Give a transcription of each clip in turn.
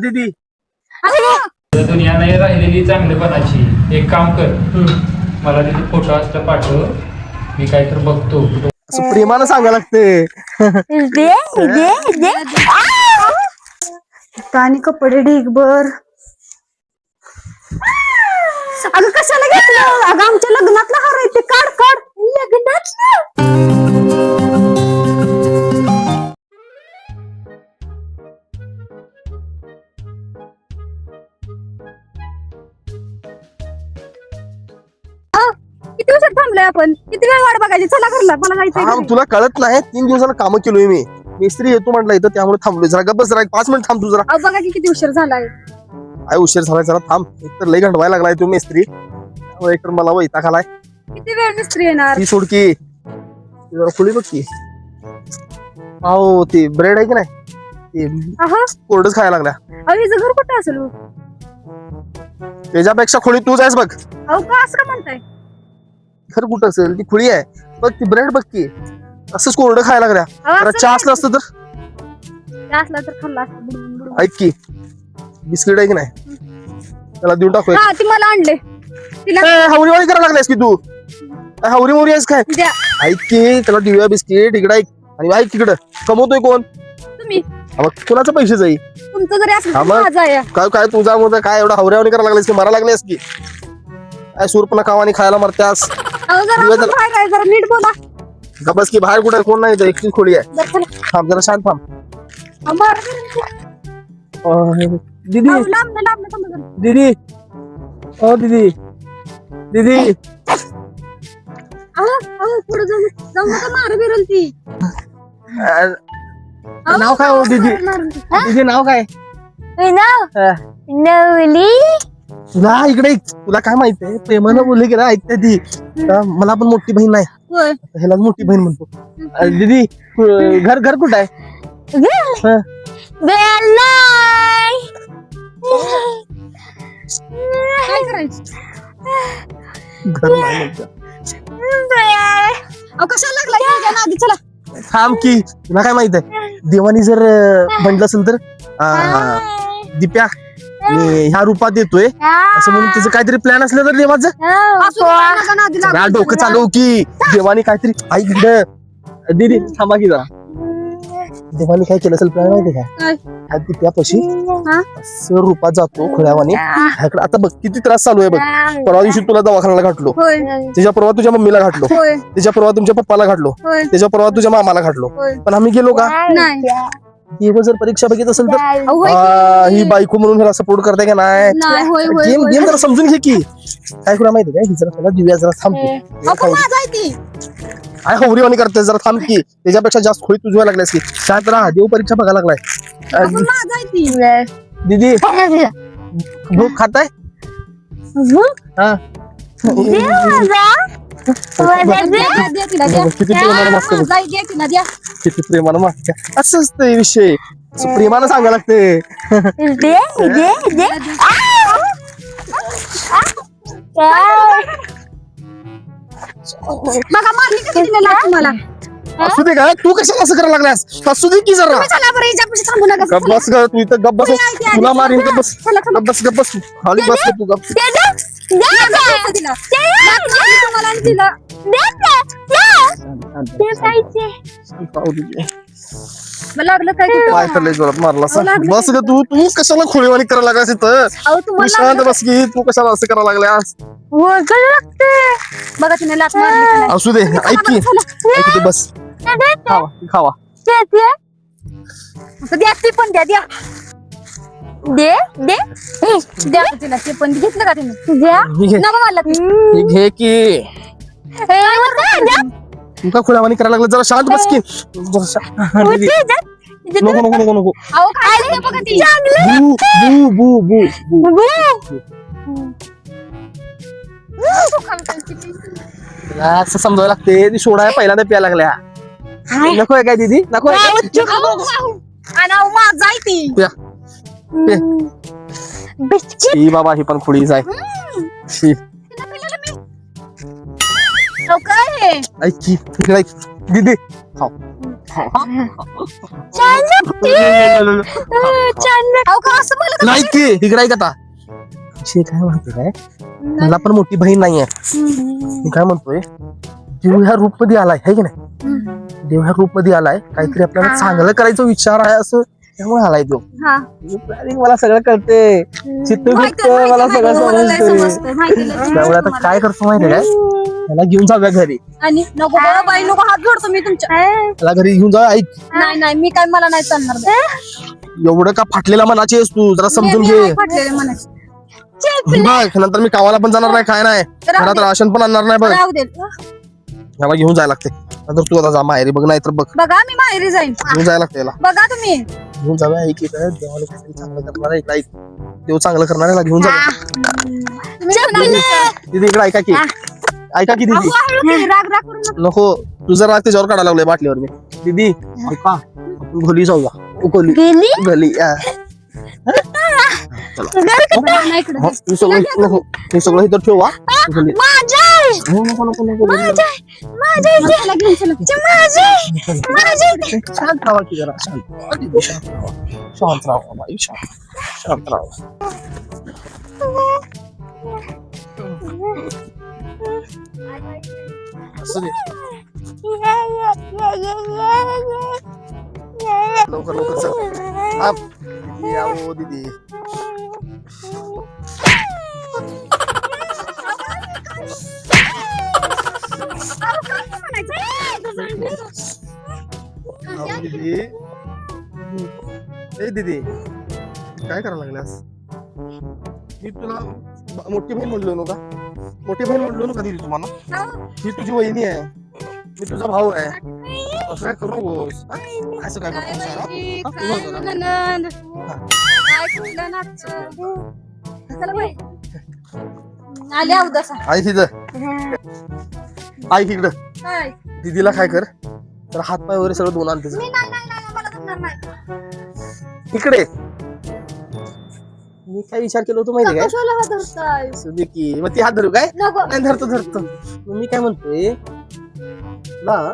दीदी दुनिया नाही राहिलेली चांगलेपणाची. एक काम कर, मला तिथे फोटो असला पाठव, मी काहीतरी बघतो. असं प्रेमानं सांगायला लागते. आणि कपडे ढीगभर. अगं कशाला घेतलं? अगं आमच्या लग्नातला हार आहे ते. काढ काढ. किती दिवसात थांबलोय आपण? किती वेळ वाट बघायची? चला घरला, मला जायचंय. तुला कळत नाही, 3 दिवसाला काम केलोय मी. मिस्त्री येतो म्हटलं इथं, त्यामुळे थांबलोय. जरा गप्प जरा 5 मिनिट थांब तू जरा. बघा की किती उशीर झालाय. काय उशीर झालाय, जरा थांब. एक तर लई घंटवायला लागलाय तू मिस्त्री, त्यामुळे एक तर मला वैताग आलाय. किती वेळ मिस्त्री येणार? ती सोडकी जरा खुली बघ की. हो ती ब्रेड आहे की नाही, ती कोरडच खायला लागल्या. हिचं घर कुठं असेल? त्याच्यापेक्षा खोली तू जायस बघ. अहो का असं का म्हणताय? घर कुठं असेल? ती खुली आहे बघ, ती ब्रेड बघ की. असंच कोरडं खायला लागल्या. जरा चहा असलं असतं तर. असला तर खाल्ला असतं. ऐक की, बिस्किट आहे की नाही, त्याला देऊन टाकू. ती मला आणले. तिला हवरीवाळी करायला लागल्यास की तू. हवरी मोरी आहेस काय? द्या. ऐक की, त्याला देऊया बिस्किट. इकडे ऐक आणि ऐक तिकडं. कमवतोय कोण? तुम्ही. कुणाचं पैसे जाईल? तुमचं जरी असलं माझा आहे. काय काय तुझा मोठा काय एवढा हवऱ्यावानी करायला लागलेस की मारा लागलेस की काय? सूरपणा खावानी खायला मरत्यास. जरा नीट बोला. गबस की बाहेर कुठे कोण नाही, एकटीच खोली आहे. थांब जरा शांत थांब. दीदी दीदी ओ दीदी दीदी पुढे जाऊन मार बिरल ती. नाव काय हो दीदी? दीदी नाव काय? नवली. तुला इकडे तुला काय माहितीये, प्रेमानं बोलले की ना ऐकते ती. मला पण मोठी बहीण नाही, ह्याला मोठी बहीण म्हणतो. दीदी घर घर कुठं आहे? काय करायचं? घर नाही म्हणतो. कशाला लागला आधी? चला थांब की, तुला काय माहित आहे, देवानी जर म्हटलं असेल तर दिप्या मी ह्या रूपात येतोय असं म्हणून तिचं काहीतरी प्लॅन असलं तर देवाचं डोकं चालव की. देवानी काहीतरी ऐक दीदी थांबा की जरा. देवानी काय केलं असेल प्लॅन माहिती काय? दिप्यापाशी असं रूपात जातो खोळ्यावानी. आता बघ किती त्रास चालू आहे बघ. परवा दिवशी तुला दवाखान्याला घातलो, त्याच्या परवा तुझ्या मम्मीला घातलो, त्याच्या परवा तुमच्या पप्पाला घातलो, त्याच्या परवा तुझ्या मामाला घातलो. पण आम्ही गेलो का? देव जर परीक्षा बघित असेल तर ही बायको म्हणून ह्याला सपोर्ट करते का नाही? गेम गेम जरा समजून घे की. काय तुला माहिती काय, जरा त्याला दिव्या जरा थांबतो. काय हवरीवाणी करते, जरा थांब की. त्याच्यापेक्षा जास्त खोळी तुझ्या लागल्यास की. शांत राहा, देव परीक्षा बघायला लागलाय. दीदी भूक खाताय? हा किती प्रेमानं मागत्या. असं असतं विषय, प्रेमानं सांगायला लागते. तुम्हाला असू दे काय, तू कशाला असं करायला लागल्यास? असू दे की जरा. गप बस ग तू इथं, गप बस. तुला मारीन. गप बस गप बस गप बस. खाली बस तू गप. लागलं काय? काय करलंय जोरात मारला. बस ग तू तू कशाला खोळीवाणी करायला लागलास इथं? तू शांत बस की. तू कशाला असं करायला लागल्यास? बघा तिने लाथ मारली. असू दे, ऐक की ऐक की, बस खावा खावा. द्या ती पण द्या. द्या दे दे द्या तिला ते पण घेतलं का तुम्ही? द्या नको मला हे घे की. तू का खोळ्यावानी करायला लागला? जरा शांत बस की. नको नको नको नको. बघा ती बू बू बू बू बू. असं समजावं लागते. ती सोडाय पहिल्यांदा प्यायला लागल्या. नकोय काय दीदी? नको माझा ती ही बाबा, ही पण खुळीच आहे. काय ऐक की, इकडे ऐक दीदी. खाऊ नाही की इकडे ऐक आता विषय काय माहिती काय मला पण मोठी बहीण नाहीये मी काय म्हणतोय देव ह्या रूप मध्ये आलाय है की नाही देव ह्या रूप मध्ये आलाय काहीतरी आपल्याला चांगलं करायचा विचार आहे असं त्यामुळे आलाय देव प्लॅनिंग मला सगळं कळते चित्त मला सगळं समजते त्यामुळे आता काय करतो माहितीये काय त्याला घेऊन जाऊया घरी आणि नको बाबा, बाई नको, हात जोडतो मी तुमच्या. त्याला घरी घेऊन जाऊया ऐक नाही नाही मी काय, मला नाही चालणार बाई. एवढं का फाटलेला मनाची आहेस तू जरा समजून मी घे आहे फाटलेले मनाचे. बघ नंतर मी गावाला पण जाणार नाही काय नाही घरात राशन पण आणणार नाही बघ राहू दे. याला घेऊन जायला लागते नंतर तू आता जा माहेरी बघ नाही तर बघ बघा मी माहेरी जाईन. घेऊन जायला लागते याला बघा तुम्ही. घेऊन जाऊया ऐक इकडे देवाला काहीतरी चांगलं करणार आहे ऐक देव चांगलं करणार आहे याला घेऊन जाऊया दीदी इकडे ऐका की ऐका की दीदी राग राग करू नका. नको तुझं राग त्याच्यावर काढायला लागलोय बाटलीवर मी दीदी ऐका आपण घोली जाऊया घोली घोली नाही इकडं. हे सगळं नको हे सगळं इथं ठेव हा घोली नको नको नको चला घेऊन चला. शांत राहा की जरा शांत राहा बाई शांत राहा असं दे लवकर लवकर चल आप दीदी आओ दीदी आओ दीदी ए दीदी काय करायला लागलास मी तुला मोठी बहीण म्हणलो नव्हता मोठी बहीण म्हणलो नव्हता दीदी तुम्हाला ही तुझी वहिनी आहे मी तुझा भाऊ आहे असं काय करू नकोस असं काय आले उदास ऐक इथं ऐक इकडं काय. दीदीला काय कर तर हात पाय वगैरे सगळं दोन आणते मी नाही मला जमणार नाही. इकडे मी काय विचार केला होतो माहिती काय कशाला हात धरताय? असू दे की मग ती हात धरू काय नको. नाही धरतो मग मी काय म्हणतोय तुला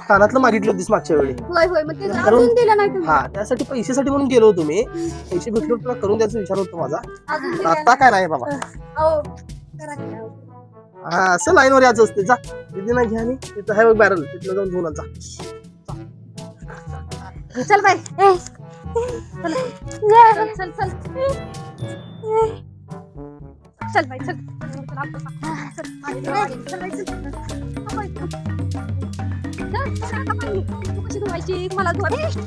कानातलं मागितलं होतीस मागच्या वेळी होय होय मग ते अजून दिलं नाही तुम्ही. हा त्यासाठी पैशासाठी म्हणून गेलो होतो मी पैसे भेटले तुला करून द्यायचा विचार होतो माझा अजून दिलं आता काय नाही बाबा अहो, करा की अहो. हा असं लाईनवर यायचं असते जा दीदीला घ्या आणि तिथं आहे बघ बॅरल तिथलं जाऊन धुवून जा चल बाई. चल चल चल चल बाई चल. कशी धुवायची मला धुवायची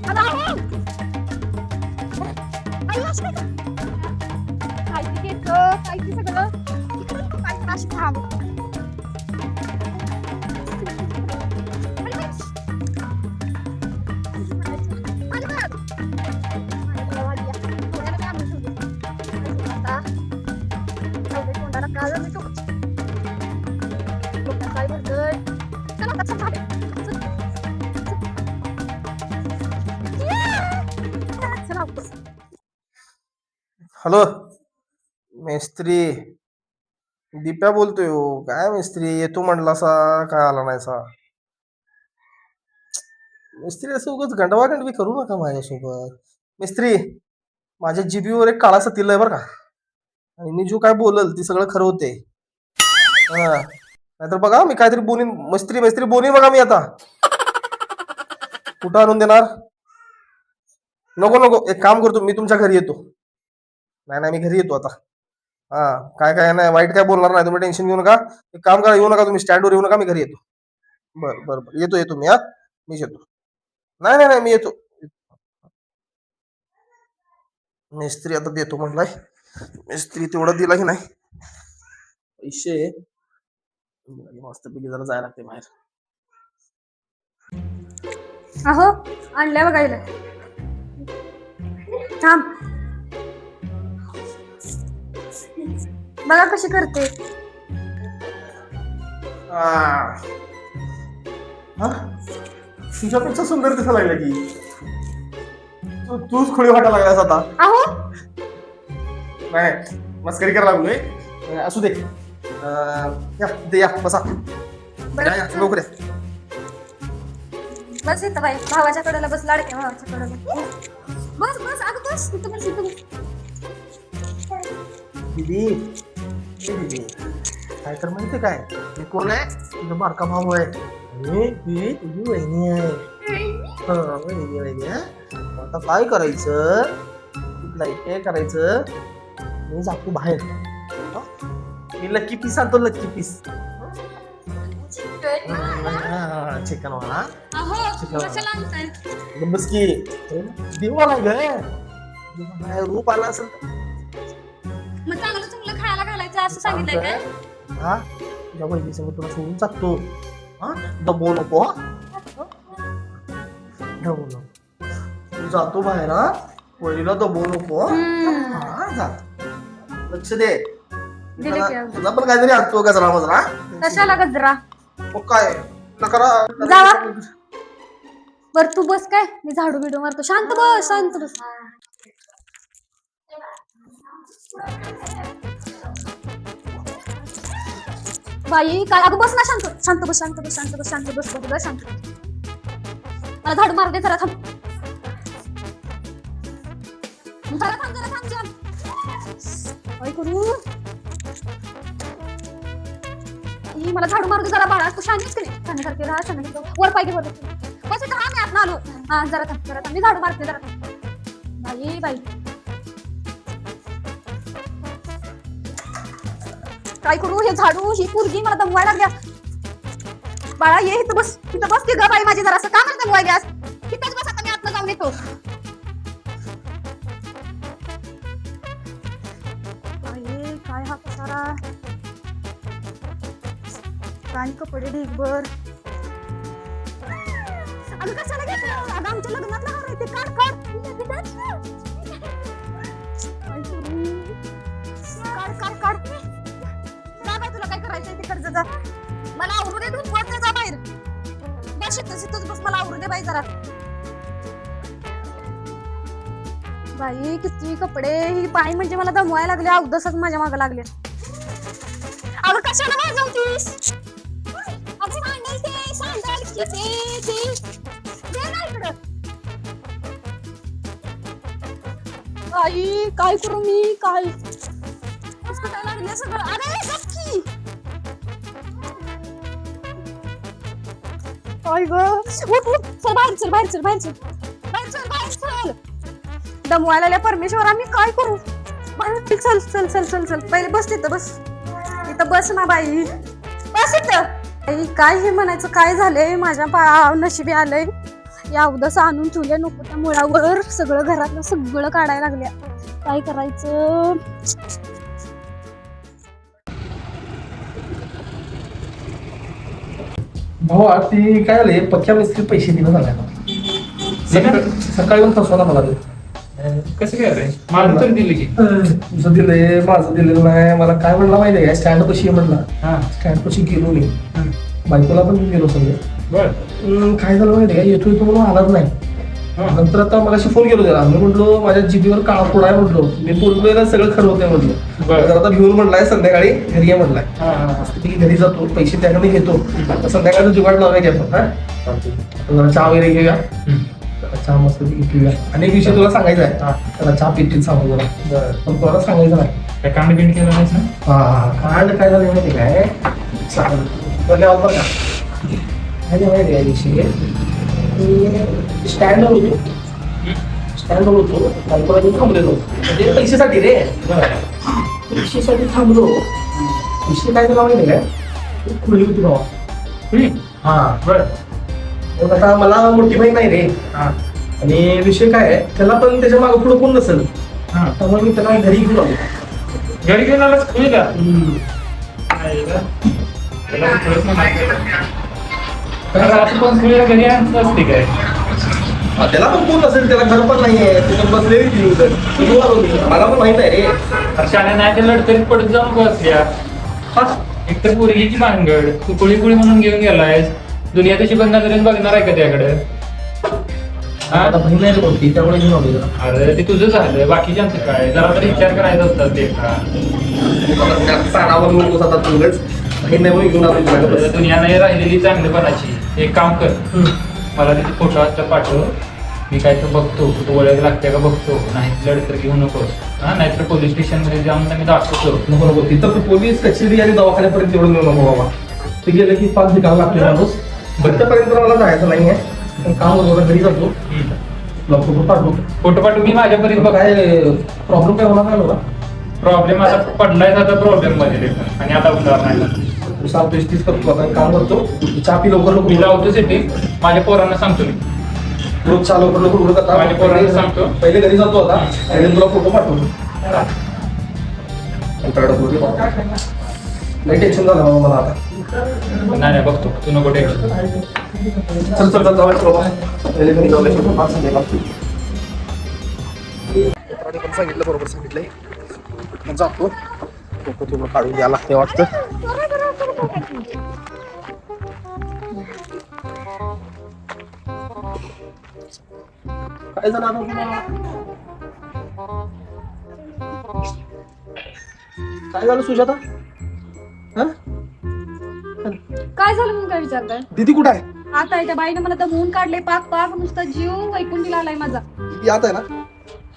काय सगळं काय अशी थांब. हॅलो मेस्त्री दीप्या बोलतोय हो काय मेस्त्री येतो म्हणला सा काय आला नाही सा मिस्त्री असं उगाच गंडवागंडवी करू नका माझ्यासोबत मिस्त्री माझ्या जिबीवर एक काळा सतीला आहे बरं का आणि मी जो काय बोलल ती सगळं खरं होते हा नाहीतर बघा मी काहीतरी बोलीन मिस्त्री मिस्त्री बोलीन बघा मी आता कुठं आणून देणार नको नको एक काम करतो मी तुमच्या घरी येतो नाही नाही मी घरी येतो आता हा काय काय नाही वाईट काय बोलणार नाही तुम्ही टेन्शन घेऊ नका एक काम करा येऊ नका तुम्ही स्टँडवर येऊ नका मी घरी येतो बरं बरं बरं येतो मी हा मीच येतो नाही नाही नाही मी येतो मिस्त्री आता देतो म्हटलाय मिस्त्री तेवढा दिला की नाही पैसे मस्तपैकी जरा जायला लागते बाहेर अहो आणल्या बघायला थांब बघा कशी करते तुझ्यापेक्षा सुंदर दिसायला लागला की तूच खोळी वाटायला लागलास आता अहो नाही मस्करी करायला लागलोय असू दे या बसा या लवकर या बस येतं बाई भावाच्या कडेला बस लाडक्या भावाच्या कडेला बस बस अगं बस इथं बस इथं बस. दीदी ए दीदी काय तर म्हणते काय मी कोण आहे तुझा बारका भाऊ आहे आणि ती तुझी वहिनी आहे वहिनी आहे. आता काय करायचं तुला काय करायचं मी जातो बाहेर मी लक्की पीस आणतो लक्की पीस चिकन वाला बस की देवा ग रूप आला असेल मग चांगलं चांगलं खायला घालायचं असं सांगितलंय काय हा तुझ्या बहिणी संग तुला सोडून टाकतो हा दबवू नको दबवू नको तू जातो बाहेर हा वहिनीला दबवू नको हा जा लक्ष दे तुला पण काहीतरी आणतो गजरा मजरा कशाला गजरा मग काय नकरा जावा बर तू बस काय मी झाडू बिडू मारतो शांत बस बाई काय अगं बस ना शांत बस मला झाडू मारू दे जरा थांब काय करू मला झाडू मारू दे जरा बाळा तू शांतच की नाही शांतसारखे राहा शांत वर पाहिजे वर बस इथं मी आत आलो हा जरा थांब मी झाडू मारते जरा बाई काय करू हे झाडू ही पोरगी मला दमवायला लागल्या बाळा ये इथं बस की ग बाई माझी जरा असं का मला दमवायल्यास तिथंच बस आता मी आतनं जाऊन येतो काय हा पसारा आणि कपडे ढीगभर अगं कशाला घेतलं अगं आमच्या लग्नातला हार आहे ते काढ जा बाई तुला काय करायचंय ते कर्ज जा मला आवरू दे तू पोट जा बाहेर बस इथंच बस मला आवरू दे बाई जरा बाई किती कपडे ही बाई म्हणजे मला दमवायला लागले अवदसच माझ्या मागे लागले अगं कशाला वाजवतीस आई काय करू मी काय लागले सगळं अरे नक्की काय ग चल बाहेर चल दमवायला आल्या परमेश्वरा मी काय करू चल पहिले बस इथं बस ना बाई बस इथं काय हे म्हणायचं काय झालंय माझ्या नशिबी आलंय या उदास आणून ठेवले नको त्या मुळावर सगळं घरातलं सगळं काढायला लागल्या काय करायचं भाऊ ती काय झाले पक्क्या मिस्त्री पैसे दिलं झाल्या सकाळी पण फसवला मला कसं काय रे माझं तर दिलं की तुझं दिलंय माझं दिलेलं नाही मला काय म्हणला माहितीये का स्टँड पशी म्हटला स्टँड पशी गेलो मी बायकोला पण गेलो सगळं काय झालं माहिती का येतो म्हणून आलाच नाही नंतर आता मला फोन केलो त्याला मी म्हटलो माझ्या जिभेवर काळा फोडा आहे म्हटलो मी बोललोय सगळं खरं होतंय म्हटलं तर आता घेऊन म्हटलाय संध्याकाळी घरी आहे म्हटलाय घरी जातो पैसे त्याकडे घेतो संध्याकाळचं जुगाड लावायचे आपण हा जरा चहा वगैरे घेऊया चहा मस्त पिऊया अनेक विषय तुला सांगायचा आहे त्याला चहा पितील सांगू जरा पण तुला सांगायचं नाही काय कांड बिंड केलं नाही ना कांड काय झालं माहिती काय बघा का माहिती आहे विषय स्टँडवर होतो बायकोला मी थांबलेलो म्हणजे पैशासाठी रे पैशासाठी थांबलो विषय काय झाला माहिती काय खुली होती भावा हा बरं आता मला मोठी माहिती नाही रे आणि विषय काय आहे त्याला पण त्याच्या मागे पुढे कोण नसेल त्यामुळे मी त्याला घरी घेऊन आलो घरी घेऊन आलाच खुलीला पण खुलीला घरी असते काय त्याला पण कोण नसेल त्याला घर पण नाहीये तिथं बसलेली मला पण माहित आहे रे शाळा नाही ते लढतरीत पडत जाऊन बसल्या एक तर पोरगीची भानगड तू कुळी म्हणून घेऊन गेलायस दुनिया तशी बंद नजरेने बघणार आहे का त्याकडे बहीण नाही कोणती त्यामुळे घेऊन आलो अरे ते तुझं झालं बाकीच्यांचं काय जरा तरी विचार करायचा होता ते का बहीण नाही घेऊन आलो दुनिया नाही राहिलेली चांगलेपणाची एक काम कर मला तिथे फोटो असता पाठव. मी काय तर बघतो, कुठं ओळख लागते का बघतो. नाही ब्लड तर घेऊ नकोस. हा, नाहीतर पोलीस स्टेशन मध्ये जाऊन मी दाखवतो. बरोबर, तिथं तू पोलीस कचेरी आणि दवाखान्यापर्यंत एवढं नेऊ नको बाबा. ते गेलं की 5 ठिकाण लागते माणूस. तिथपर्यंत मला जायचं नाहीये. पण काम बरोबर घरी जातो. तुला फोटो पाठवतो. फोटो पाठव, मी माझ्यापर्यंत बघ. काय प्रॉब्लेम काय होणार नाही मला. प्रॉब्लेम आता पडलाय आता प्रॉब्लेम मध्ये ते पण. आणि आता उद्धार नाही. तू सांगतोय तीच करतो. आता काम करतो. चहा पी लवकर मी लावतो सिटी. माझ्या पोरांना सांगतो मी. रोज चहा लवकर उडत आता. माझ्या पोरांना सांगतो. पहिले घरी जातो आता. आणि तुला फोटो पाठवतो. नाही टेन्शन झालं बाबा मला आता. नाही बघतो, तू नको टेन्शन. चल चल चल जाऊया बाबा. पहिले घरी जाऊया. फोटो पाठ सांगायला पण सांगितलं, बरोबर सांगितलंय. मग जातो. फोटो तुला काढून द्यायला लागते वाटतं. काय झालं आता तुला? काय झालं सुजाता? हा? काय झालं म्हणून काय विचारताय? दीदी कुठं आहे? आता त्या बाईने मला दमवून काढले, पाक पाक नुसता जीव वैकुंठ दिला आलाय माझा. दीदी आता आहे ना?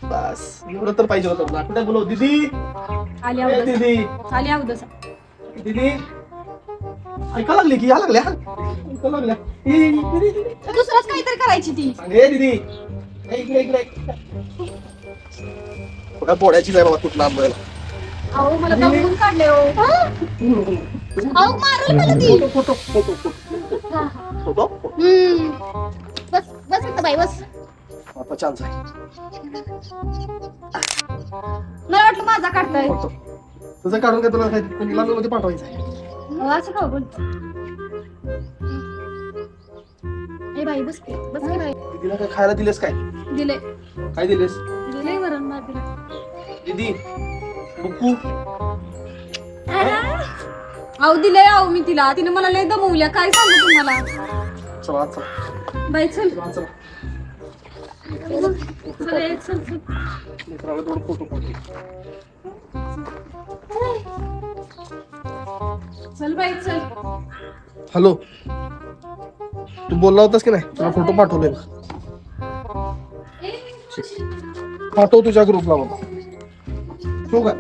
बस एवढं तर पाहिजे होतं तुला. कुठे बोलव दीदी? आली ए, अवदसा, दीदी आली अवदसा. दीदी ऐका लागली की या लागल्या ऐका लागल्या. ए, दीदी, दीदी. दुसरंच काहीतरी करायची ती. ए दीदी ए, इकडे इकडे कुठं बोडायचीच आहे बाबा कुठला आंबोला. अहो मला दमवून काढले हो. अहो मारल मला ती. फोटो फोटो फोटो बस बस इथं बाई बस. आता चान्स आहे. मला वाटलं माझा काढताय. फोटो तुझं काढून काय तुला मध्ये पाठवायचं आहे. असं का बोल. ए बाई बस की, बस की बाई. दीदीला काय खायला दिलेस काय? दिले काय दिलेस? दिले वरण भात दिला. दीदी बुकू अहो दिले अहो मी तिला. तिने मला लय दमवल्या. काय सांगू तुम्हाला. चला चला बाई चल चला चल. चल ये, चल चल. मित्राला थोडं फोटो पाठव. चल बाई चल. हॅलो तू बोलला होतास की नाही? तुला फोटो पाठवले पाठव तुझ्या ग्रुपला बाबा. ठेवू का?